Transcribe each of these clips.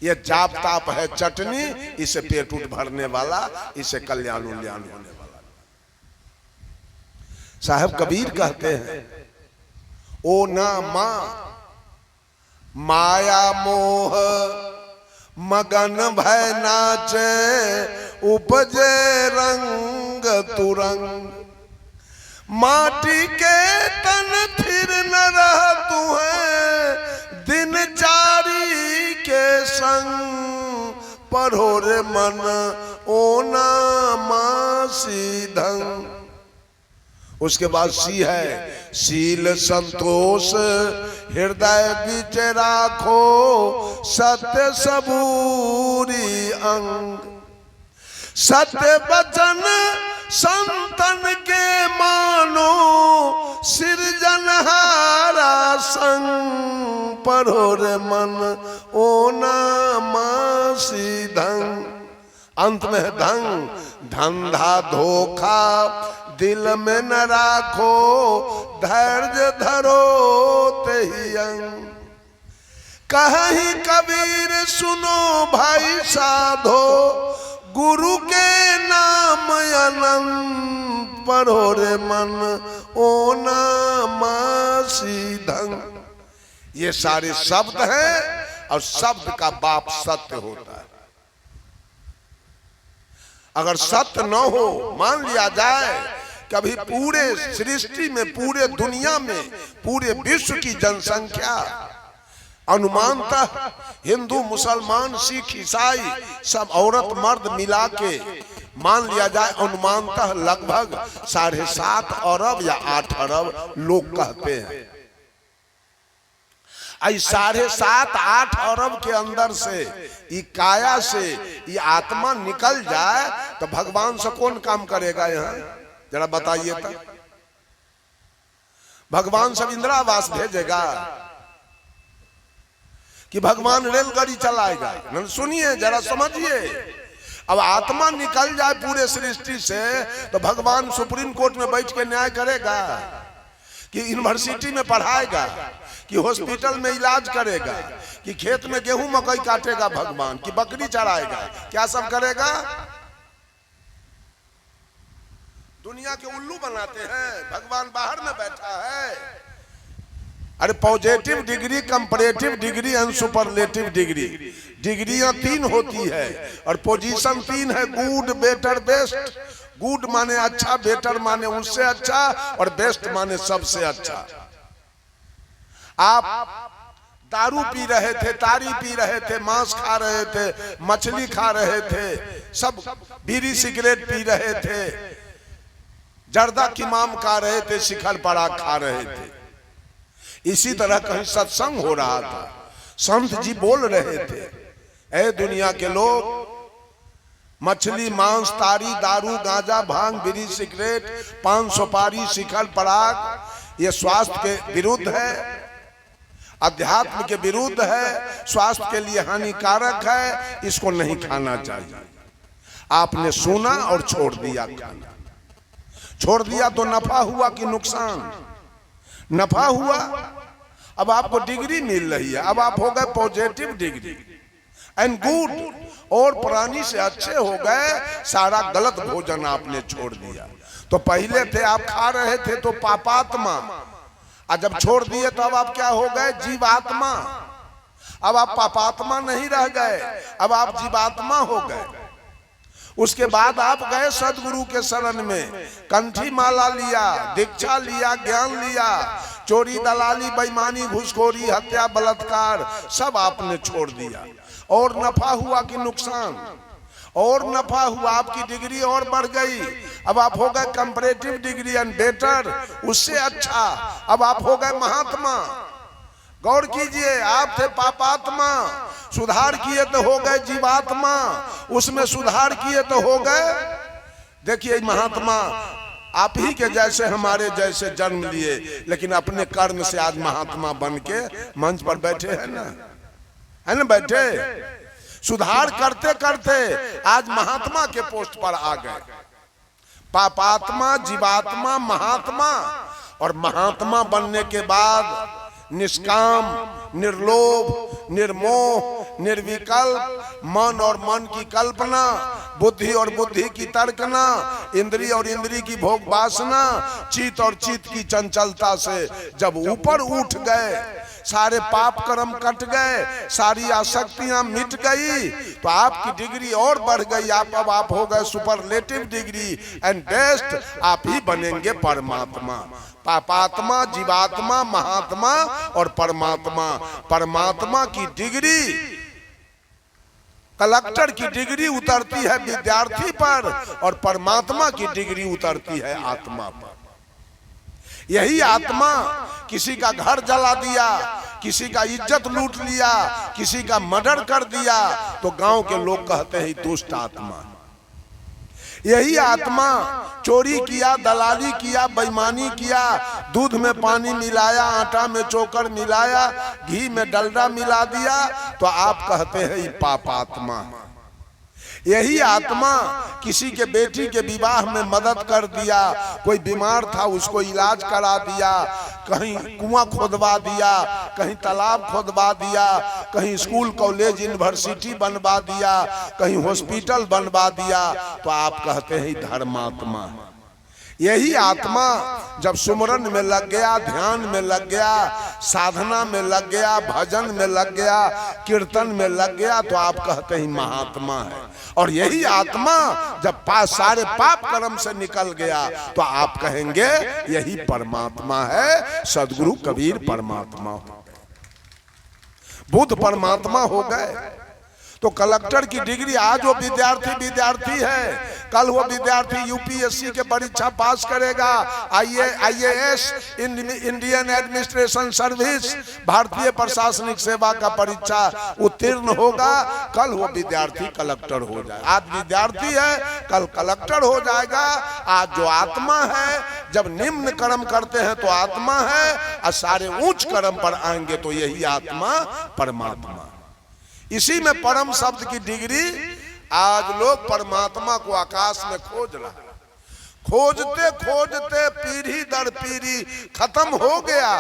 ये जाप ताप है चटनी, इसे पेट उठ भरने वाला, इसे कल्याण उल्याण होने वाला। साहब कबीर कहते हैं, ओ ना मां माया मोह मगन भय नाचे, उपजे रंग तुरंग। माटी के तन थिर न रह तू है, दिनचारी के संग। पढ़ो रे मन ओ ना मासी धंग। उसके बाद सी है, शील संतोष हृदय बीच राखो, सत्य सबूरी अंग। सत्य वचन संतन के मानो, सिरजनहारा संग। पढ़ो रे मन ओ ना मासी धंग। अंत में है धंग, धंधा धोखा दिल में न राखो, धैर्य धरो तेहि अंग। कहीं कबीर सुनो भाई साधो, गुरु के नाम अनंत। पढ़ो रे मन ओ नामासी धंग। ये सारे शब्द हैं और शब्द का बाप सत्य होता है। अगर सत्य न हो, मान लिया जाए कभी पूरे सृष्टि में, पूरे दुनिया में, पूरे विश्व की जनसंख्या अनुमानतः हिंदू मुसलमान सिख ईसाई सब औरत मर्द मिला के मान लिया जाए अनुमानतः लगभग 7.5 अरब या 8 अरब लोग कहते हैं। 7.5-8 अरब के अंदर से ये काया से ये आत्मा निकल जाए तो भगवान से कौन काम करेगा? यहाँ जरा बताइए तो। भगवान सब इंदिरावास भेजेगा कि भगवान रेलगाड़ी चलाएगा? सुनिए जरा, समझिए। अब आत्मा निकल जाए पूरे सृष्टि से तो भगवान सुप्रीम कोर्ट में बैठ के न्याय करेगा कि यूनिवर्सिटी में पढ़ाएगा कि हॉस्पिटल में इलाज करेगा कि खेत में गेहूं मकई काटेगा भगवान कि बकरी चराएगा? क्या सब करेगा? दुनिया के उल्लू बनाते हैं। भगवान बाहर में बैठा है। अरे positive degree, comparative degree and superlative degree, डिग्रियां 3 होती है और पोजीशन 3 है, गुड बेटर बेस्ट। गुड माने अच्छा, बेटर माने उससे अच्छा और बेस्ट माने सबसे अच्छा। आप दारू पी रहे थे, तारी पी रहे थे, मांस खा रहे थे, मछली खा रहे थे, सब बीड़ी सिगरेट पी रहे थे, जर्दा किमाम खा रहे थे, शिखर पराग खा रहे थे। इसी तरह कहीं सत्संग हो रहा था, संत जी बोल रहे थे, ऐ दुनिया के लोग, मछली मांस तारी दारू गांजा भांग बीड़ी सिगरेट पान सुपारी शिखर पराग ये स्वास्थ्य के विरुद्ध है, अध्यात्म के विरुद्ध है, स्वास्थ्य के लिए हानिकारक है, इसको नहीं खाना चाहिए। आपने सुना और छोड़ दिया खाना। छोड़ दिया तो नफा हुआ कि नुकसान? नफा हुआ। अब आपको डिग्री मिल रही है, अब आप हो गए पॉजिटिव डिग्री एंड गुड, और पुरानी से अच्छे हो गए। सारा गलत भोजन आपने छोड़ दिया। तो पहले थे आप खा रहे थे तो पापात्मा, और जब छोड़ दिए तो अब आप क्या हो गए? जीवात्मा। अब आप पापात्मा नहीं रह गए, अब आप जीवात्मा हो गए। उसके बाद आप गए सदगुरु के शरण में, कंठी माला लिया, दीक्षा लिया, ज्ञान लिया, चोरी दलाली बेईमानी घूसखोरी हत्या बलात्कार सब आपने छोड़ दिया। और नफा हुआ कि नुकसान? और नफा हुआ, आपकी डिग्री और बढ़ गई। अब आप हो गए कंपैरेटिव डिग्री एंड बेटर, उससे अच्छा। अब आप हो गए महात्मा। गौर कीजिए, आप थे पापात्मा, सुधार किए तो हो गए जीवात्मा, उसमें सुधार किए तो हो गए। देखिए महात्मा आप ही के जैसे हमारे जैसे जन्म लिए, लेकिन अपने कर्म से आज महात्मा बन के मंच पर बैठे हैं ना, है ना? बैठे सुधार करते करते आज महात्मा के पोस्ट पर आ गए। पापात्मा, जीवात्मा, महात्मा, और महात्मा बनने के बाद निष्काम, निर्लोभ, निर्मोह, निर्विकल्प, मन और मन की कल्पना, बुद्धि और बुद्धि की तर्कना, इंद्रिय और इंद्रिय की भोग वासना, चित्त और चित्त की चंचलता से जब ऊपर उठ गए, सारे पाप कर्म कट गए, सारी आसक्तियां मिट गई, तो आपकी डिग्री और बढ़ गई। अब आप हो गए सुपरलेटिव डिग्री एंड बेस्ट। आप ही बनेंगे परमात्मा। पापात्मा, जीवात्मा, महात्मा और परमात्मा। परमात्मा की डिग्री, कलेक्टर की डिग्री उतरती है विद्यार्थी पर और परमात्मा की डिग्री उतरती है आत्मा पर। यही आत्मा किसी का घर जला दिया, किसी का इज्जत लूट लिया, किसी का मर्डर कर दिया, तो गांव के लोग कहते हैं दुष्ट आत्मा। यही आत्मा चोरी किया, दलाली किया, बेईमानी किया, दूध में पानी मिलाया, आटा में चोकर मिलाया, घी में डलडा मिला दिया, तो आप कहते हैं ये पापात्मा। यही आत्मा किसी के बेटी के विवाह में मदद कर दिया, कोई बीमार था उसको इलाज करा दिया, कहीं कुआं खोदवा दिया, कहीं तालाब खोदवा दिया, कहीं स्कूल कॉलेज यूनिवर्सिटी बनवा दिया, कहीं हॉस्पिटल बनवा दिया, तो आप कहते हैं धर्मात्मा। यही आत्मा जब सुमरन में लग गया, ध्यान में लग गया, साधना में लग गया, भजन में लग गया, कीर्तन में लग गया, तो आप कहते हैं महात्मा है। और यही आत्मा जब सारे पाप कर्म से निकल गया, तो आप कहेंगे यही परमात्मा है। सदगुरु कबीर परमात्मा हो गए, बुद्ध परमात्मा हो गए। तो कलेक्टर की डिग्री, आज वो विद्यार्थी है, कल वो विद्यार्थी यूपीएससी के परीक्षा पास करेगा, आईएएस, इंडियन एडमिनिस्ट्रेशन सर्विस, भारतीय प्रशासनिक सेवा का परीक्षा उत्तीर्ण होगा, कल वो विद्यार्थी कलेक्टर हो जाए। आज विद्यार्थी है, कल कलेक्टर हो जाएगा। आज जो आत्मा है, जब निम्न कर्म करते हैं तो आत्मा है, और सारे उच्च कर्म पर आएंगे तो यही आत्मा परमात्मा। इसी में परम शब्द की डिग्री। आज लोग परमात्मा को आकाश में खोज रहा है, खोजते खोजते पीढ़ी दर पीढ़ी खत्म हो गया।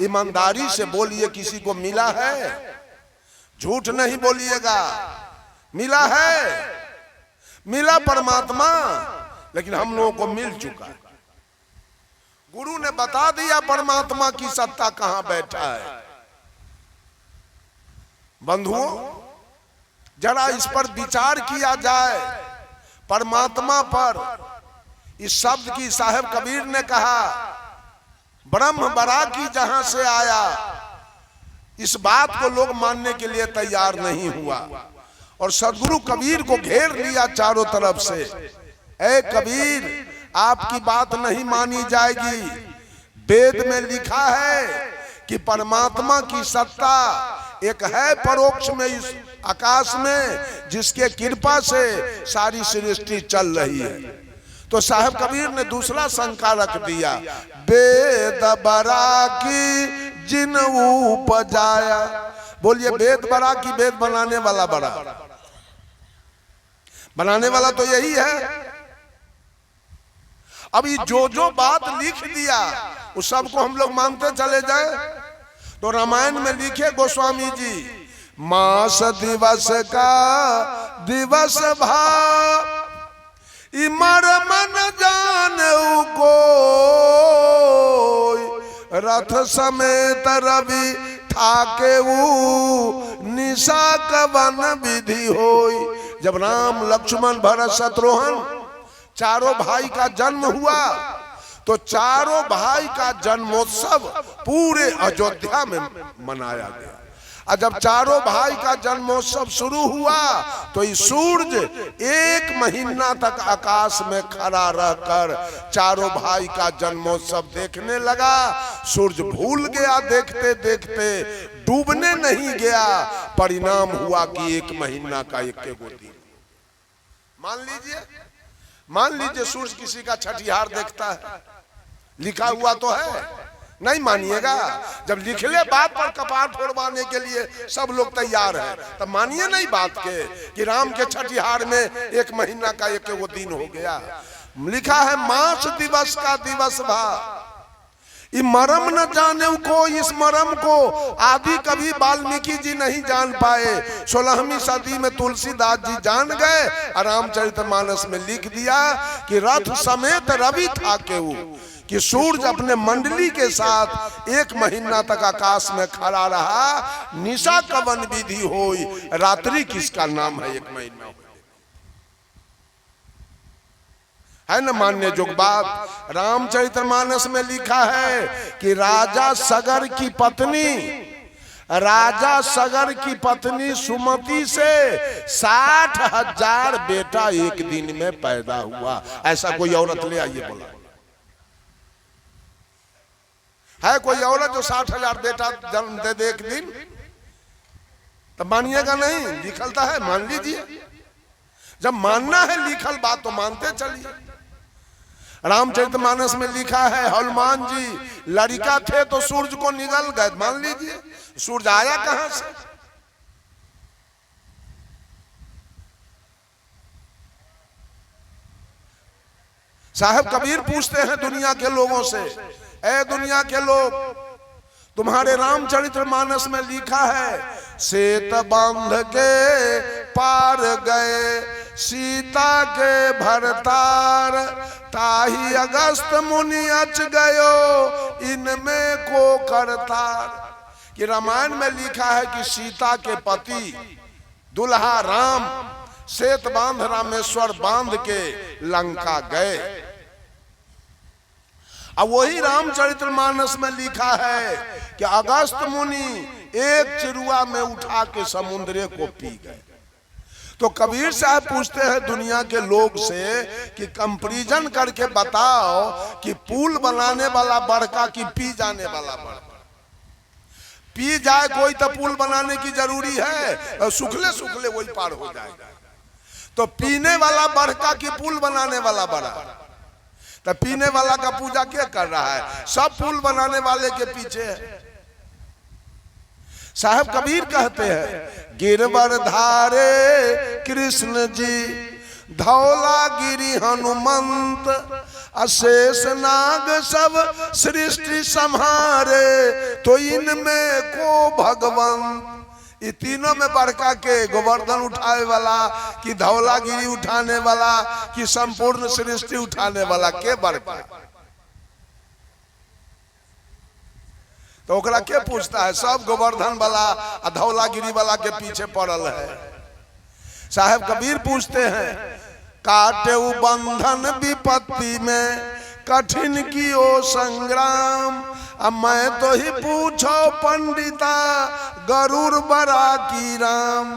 ईमानदारी से बोलिए, किसी को मिला है? झूठ नहीं बोलिएगा, मिला है, मिला परमात्मा, लेकिन हम लोगों को मिल चुका है। गुरु ने बता दिया परमात्मा की सत्ता कहां बैठा है। बंधुओं, जरा इस पर विचार किया जाए, परमात्मा पर। इस शब्द की साहेब कबीर ने कहा, ब्रह्म बरा की जहां से आया। इस बात को लोग मानने के लिए तैयार नहीं हुआ और सदगुरु कबीर को घेर लिया चारों तरफ से। ऐ कबीर, आपकी बात नहीं मानी जाएगी। वेद में लिखा है कि परमात्मा की सत्ता एक है परोक्ष में इस आकाश में, जिसके कृपा से सारी सृष्टि चल रही है। तो साहब कबीर ने दूसरा शंका रख दिया, वेद बरा की जिन उपजाया। बोलिए, वेद बरा की वेद बनाने वाला बड़ा? बनाने वाला तो यही है। अभी जो बात लिख दिया उस सब को हम लोग मानते चले जाए। तो रामायण में लिखे गोस्वामी जी, मास दिवस का दिवस भाव, इमर मन जानऊ कोई, रथ समेत रवि ठाके निशा कवन विधि होई। जब राम लक्ष्मण भरत शत्रुघ्न चारों भाई का जन्म हुआ, तो चारों भाई का जन्मोत्सव पूरे अयोध्या में मनाया गया। और जब चारों भाई का जन्मोत्सव शुरू हुआ, तो ये सूरज 1 महीना तक आकाश में खड़ा रहकर चारों भाई का जन्मोत्सव देखने लगा। सूरज भूल गया, देखते देखते डूबने नहीं गया। परिणाम हुआ कि 1 महीना का एक दिन। मान लीजिए सूरज किसी का छठिहार देखता है, लिखा हुआ तो है, नहीं मानिएगा। जब लिखले बात पर कपार फोड़वाने के लिए सब लोग तैयार है, तब मानिए नहीं बात के कि राम के छठिहार में 1 महीना का एक दिन हो गया। लिखा है मास दिवस का दिवस भा, मरम न जाने को, इस मरम को आदि कभी वाल्मीकि जी नहीं जान पाए। 16वीं सदी में तुलसीदास जी जान गए और रामचरितमानस में लिख दिया कि रथ समेत रवि था केहू, कि सूरज अपने मंडली के साथ 1 महीना तक आकाश में खड़ा रहा। निशा कवन विधि होई, रात्रि किसका नाम है 1 महीना, है न मान्य जोग बात। रामचरितमानस में लिखा है कि राजा सगर की पत्नी सुमति से 60,000 बेटा एक दिन में पैदा हुआ। ऐसा कोई औरत ले आइए, बोला है कोई औरत जो 60,000 बेटा जन्म दे दे एक दिन? तो मानिएगा नहीं, लिखलता है, मान लीजिए। जब मानना है लिखल बात तो मानते चलिए। रामचरितमानस में लिखा है हनुमान जी लड़का थे तो सूरज को निगल गए, मान लीजिए। सूरज आया कहां से? साहब कबीर पूछते हैं दुनिया के लोगों से, ए दुनिया के लोग, तुम्हारे रामचरितमानस में लिखा है सेत बांध के पार गए सीता के भरतार, ताही अगस्त मुनि अच गयो इनमें को करतार। कि रामायण में लिखा है कि सीता के पति दुल्हा राम सेत बांध रामेश्वर बांध के लंका गए। अब वही रामचरितमानस में लिखा है कि अगस्त मुनि एक चिरुआ में उठा के समुद्र को पी गए। तो कबीर साहब पूछते हैं दुनिया के लोग से कि कंपैरिजन करके बताओ कि पुल बनाने वाला बड़का कि पी जाने वाला बड़का? पी जाए कोई तो पुल बनाने की जरूरी है, सुखले सुखले वही पार हो जाएगा। तो पीने वाला बड़का कि पुल बनाने वाला बड़ा? तो पीने वाला का पूजा क्या कर रहा है? सब पुल बनाने वाले के पीछे है। साहब कबीर कहते हैं गिरवर धारे कृष्ण जी धौला गिरी हनुमंत, अशेष नाग सब सृष्टि संहारे, तो इनमें को भगवंत। ये तीनों में बड़का के गोवर्धन उठाने वाला कि धौलागिरी उठाने वाला कि संपूर्ण सृष्टि उठाने वाला के बड़का? तो ओकरा के पूछता है? सब गोवर्धन वाला और धौलागिरी वाला के पीछे पड़ल है। साहब कबीर पूछते हैं काटे बंधन विपत्ति में कठिन की ओ संग्राम, अब मैं तो ही पूछो पंडिता गरुड़ बड़ा की राम।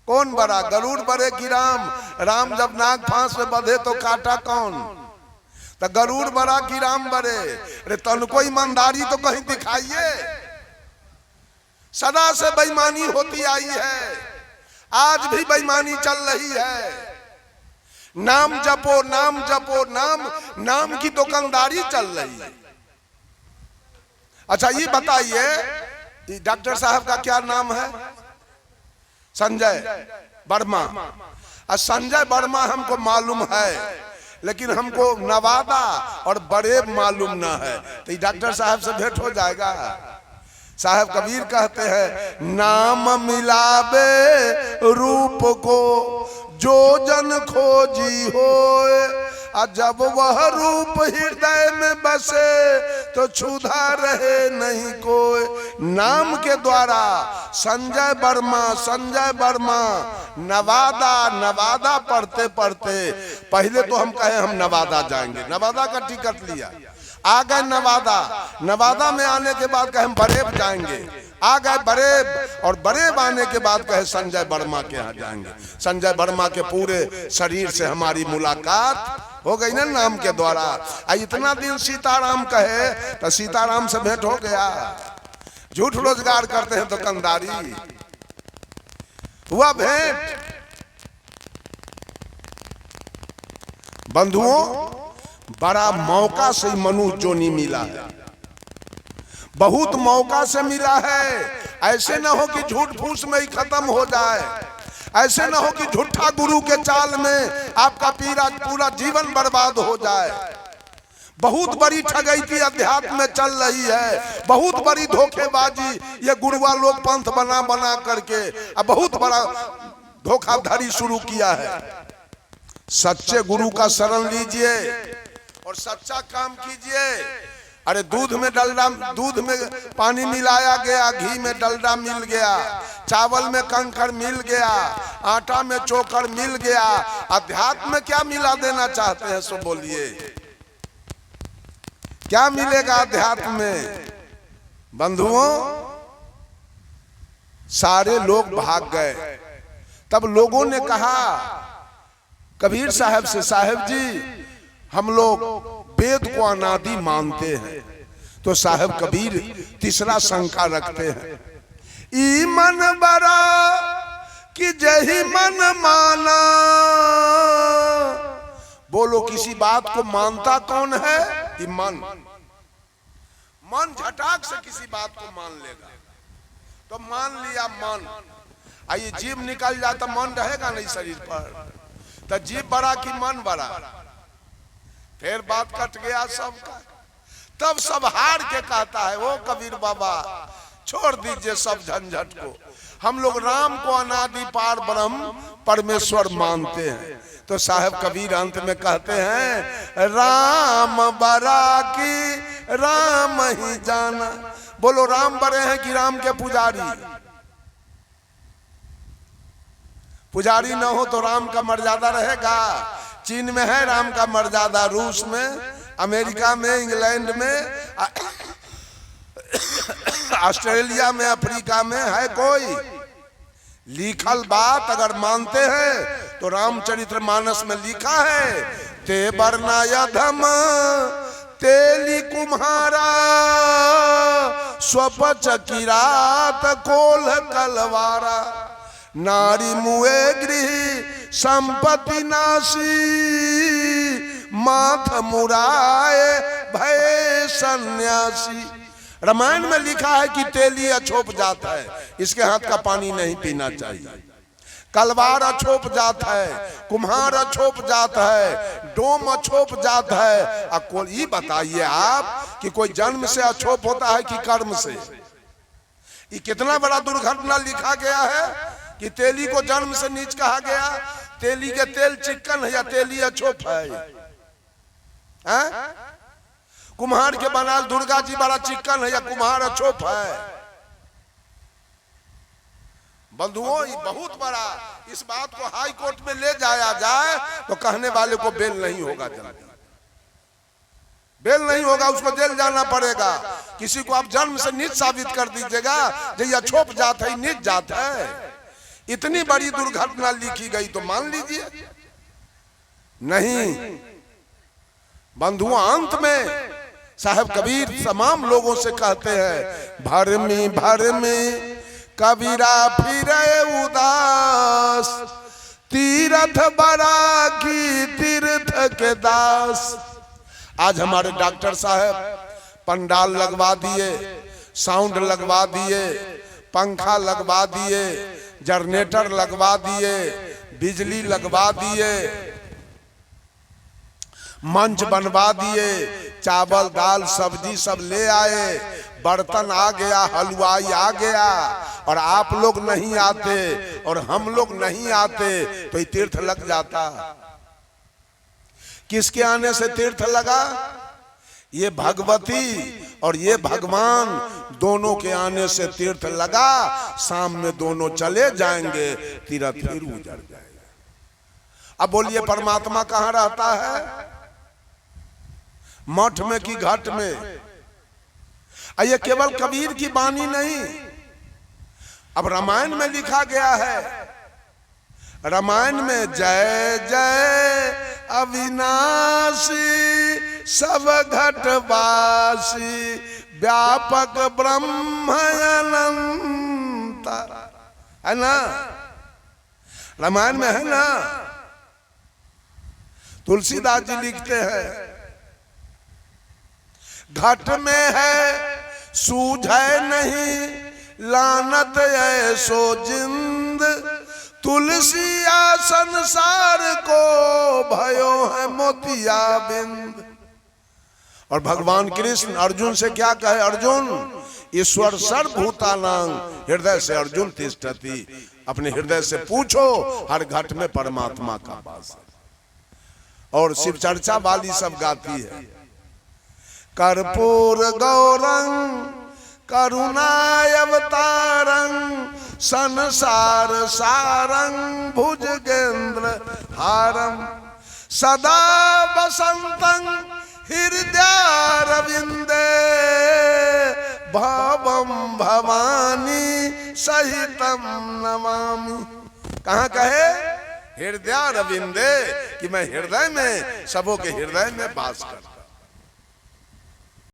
कौन बड़ा, गरुड़ बड़े की राम? राम जब नाग फांस में बंधे तो काटा कौन? तो गरुड़ बड़ा की राम बड़े? अरे तनको ईमानदारी तो कहीं दिखाइए। सदा से बेईमानी होती आई है, आज भी बेईमानी चल रही है। नाम जपो नाम जपो, नाम की दुकानदारी चल रही है। अच्छा ये बताइए डॉक्टर साहब का क्या नाम है? संजय वर्मा। संजय वर्मा हमको मालूम है, लेकिन हमको नवादा और बड़े मालूम ना है। तो डॉक्टर साहब से भेंट हो जाएगा। साहब कबीर कहते हैं नाम मिलावे रूप को जो जन खोजी होए, जब वह रूप हृदय में बसे तो क्षुधा रहे नहीं कोई। नाम के द्वारा संजय वर्मा नवादा पढ़ते पढ़ते पहले तो हम कहे हम नवादा जाएंगे, नवादा का टिकट लिया, आ गए नवादा में आने के बाद कहे हम बरेब जाएंगे, आ गए बरेब, और बरेब आने के बाद कहे संजय वर्मा के यहाँ जाएंगे। संजय वर्मा के पूरे शरीर से हमारी मुलाकात हो गई ना नाम के द्वारा। इतना दिन सीताराम कहे तो सीताराम से भेंट हो गया। झूठ रोजगार करते हैं दुकानदारी, हुआ भेंट। बंधुओं बड़ा मौका से मनुष्य जोनी मिला है, बहुत मौका से मिला है। ऐसे न हो कि झूठ फूस में ही खत्म हो जाए, ऐसे न हो कि झूठा गुरु के चाल में आपका पूरा जीवन बर्बाद हो जाए। बहुत बड़ी ठगैती अध्यात्म में चल रही है, बहुत बड़ी धोखेबाजी ये गुरुआ लोग पंथ बना बना करके अब बहुत बड़ा धोखाधड़ी शुरू किया है। सच्चे गुरु का शरण लीजिए और सच्चा काम कीजिए। अरे दूध में पानी मिलाया गया, घी में डलडा मिल गया, चावल में कंकड़ मिल गया, आटा में चोकर मिल गया, अध्यात्म में क्या मिला देना चाहते हैं सो बोलिए, क्या मिलेगा अध्यात्म में? बंधुओं, सारे लोग भाग गए। तब लोगों ने कहा कबीर साहब से, साहब जी हम लोग वेद को अनादि मानते हैं। तो साहब कबीर तीसरा शंका रखते हैं, ई मन बड़ा कि जही मन माना। बोलो किसी बात को मानता कौन है? ये मन झटाक से किसी बात को मान लेगा। तो मान लिया मन, आइए जीभ निकल जाता मन रहेगा नहीं शरीर पर, तो जीभ बड़ा कि मन बड़ा? फिर बात कट गया सबका। तब सब हार के कहता है, वो कबीर बाबा छोड़ दीजिए सब झंझट को, हम लोग राम को अनादि पार ब्रह्म परमेश्वर मानते हैं। तो साहब कबीर अंत में कहते हैं, राम बरा की राम ही जाना। बोलो राम बड़े हैं कि राम के पुजारी? पुजारी न हो तो राम का मर्यादा रहेगा? चीन में है राम का मर्यादा, रूस में, अमेरिका में, इंग्लैंड में, ऑस्ट्रेलिया में, अफ्रीका में है कोई? लिखल बात अगर मानते हैं तो रामचरित्र मानस में लिखा है, ते बरना यधम तेली कुम्हारा स्वपच किरात कोल कलवारा। नारी मुए गृह संपत्ति नाशी माथ मुराए भय सन्यासी। रामायण में लिखा है कि तेली अछोप जाता है, इसके हाथ का पानी नहीं पीना चाहिए। कलवार अछोप जाता है, कुम्हार अछोप जाता है, डोम अछोप जाता है। अब ये बताइए आप कि कोई जन्म से अछोप होता है कि कर्म से? ये कितना बड़ा दुर्घटना लिखा गया है कि तेली को जन्म से नीच कहा गया। तेली के तेल चिकन है या तेली अछोप है? कुम्हार के बनाल दुर्गा जी बड़ा चिकन है या कुम्हार अछोप है? बंधुओं, ये बहुत बड़ा, इस बात को हाई कोर्ट में ले जाया जाए तो कहने वाले को बेल नहीं होगा, जल्दी बेल नहीं होगा, उसको जेल जाना पड़ेगा। किसी को आप जन्म से नीच साबित कर दीजिएगा, जो अछोप जात है नीच जात है। इतनी बड़ी दुर्घटना लिखी गई तो मान लीजिए नहीं। बंधुओं, अंत में साहब कबीर तमाम लोगों से कहते हैं, भरमी भरमी कबीरा फिरे उदास, तीरथ बड़ा की तीर्थ के दास। आज हमारे डॉक्टर साहब पंडाल लगवा दिए, साउंड लगवा दिए, पंखा लगवा दिए, जनरेटर लगवा दिए, बिजली लगवा दिए, मंच बनवा दिए, चावल दाल सब्जी सब ले आए, बर्तन आ गया, हलवाई आ गया, और आप लोग नहीं आते और हम लोग नहीं आते तो ये तीर्थ लग जाता। किसके आने से तीर्थ लगा? ये भगवती और ये भगवान दोनों के आने से तीर्थ लगा। शाम में दोनों चले जाएंगे, तीर्थ फिर उजड़ जाएगा। अब बोलिए परमात्मा कहाँ रहता है? मठ में कि घाट में? ये केवल कबीर की वाणी नहीं, अब रामायण में लिखा गया है। रामायण में जय जय अविनाशी सब घटवासी व्यापक ब्रह्म अनंत, है ना? रामायण में है ना? तुलसीदास जी लिखते हैं, घट में है सूझे नहीं लानत ऐसो जिंद, तुलसिया संसार को भयो है मोतिया बिंद। और भगवान कृष्ण अर्जुन से क्या कहे, अर्जुन ईश्वर सर्वभूतानां हृदय से अर्जुन तिष्ठति, अपने हृदय से पूछो, हर घट में परमात्मा का वास है। और शिव चर्चा वाली सब गाती है, कर्पूर गौरं करुणाय अवतारं संसार सारं भुजगेंद्र हारं सदा वसंतं हृदयारविंदे भवं भवानी सहितं नमामि। कहाँ कहे, हृदयारविंदे, कि मैं हृदय में, सबों के हृदय में वास कर।